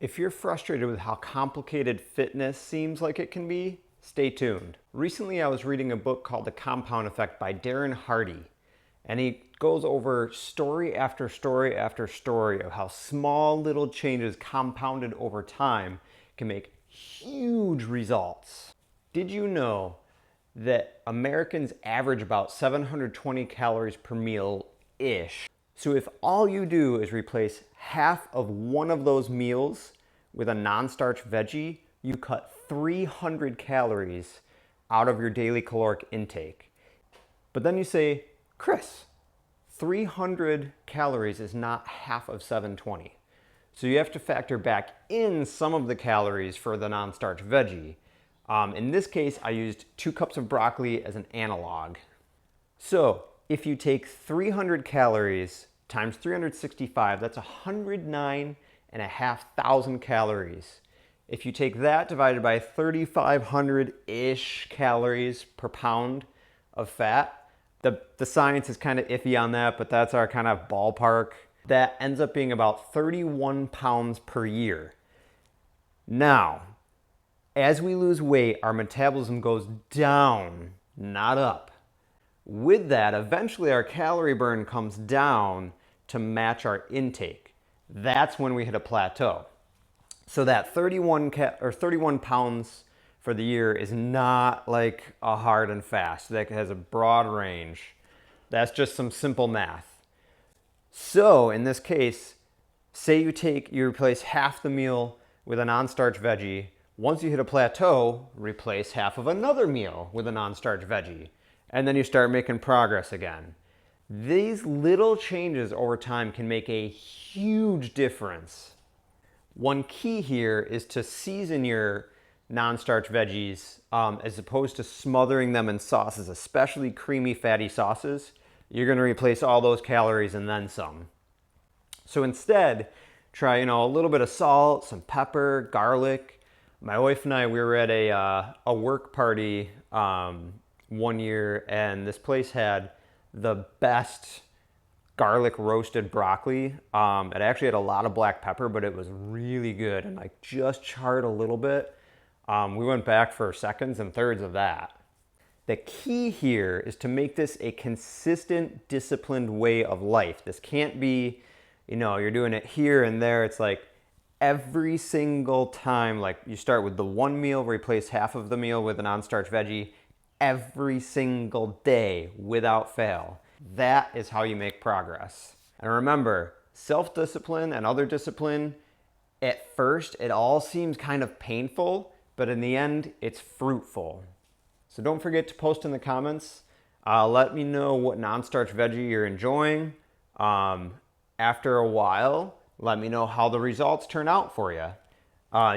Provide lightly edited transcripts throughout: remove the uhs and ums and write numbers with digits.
If you're frustrated with how complicated fitness seems like it can be, stay tuned. Recently, I was reading a book called The Compound Effect by Darren Hardy, and he goes over story after story after story of how small little changes compounded over time can make huge results. Did you know that Americans average about 720 calories per meal-ish? So if all you do is replace half of one of those meals with a non-starch veggie, you cut 300 calories out of your daily caloric intake. But then you say, Chris, 300 calories is not half of 720. So you have to factor back in some of the calories for the non-starch veggie. In this case, I used 2 cups of broccoli as an analog. So if you take 300 calories times 365, that's 109,500 calories. If you take that divided by 3,500-ish calories per pound of fat, the science is kind of iffy on that, but that's our kind of ballpark. That ends up being about 31 pounds per year. Now, as we lose weight, our metabolism goes down, not up. With that, eventually our calorie burn comes down to match our intake. That's when we hit a plateau. So that 31 pounds for the year is not like a hard and fast. That has a broad range. That's just some simple math. So in this case, say you replace half the meal with a non-starch veggie. Once you hit a plateau, replace half of another meal with a non-starch veggie. And then you start making progress again. These little changes over time can make a huge difference. One key here is to season your non-starch veggies as opposed to smothering them in sauces, especially creamy, fatty sauces. You're going to replace all those calories and then some. So instead, try a little bit of salt, some pepper, garlic. My wife and I, we were at a work party one year, and this place had the best garlic roasted broccoli. It actually had a lot of black pepper, but it was really good and like just charred a little bit. We went back for seconds and thirds of that. The key here is to make this a consistent, disciplined way of life. This can't be, you're doing it here and there. It's like every single time, like you start with the one meal, replace half of the meal with a non-starch veggie every single day without fail. That is how you make progress. And remember, self-discipline and other discipline, at first, it all seems kind of painful, but in the end, it's fruitful. So don't forget to post in the comments. Let me know what non-starch veggie you're enjoying. After a while, let me know how the results turn out for you.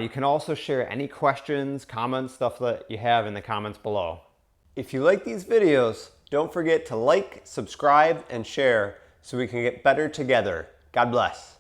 You can also share any questions, comments, stuff that you have in the comments below. If you like these videos, don't forget to like, subscribe, and share so we can get better together. God bless.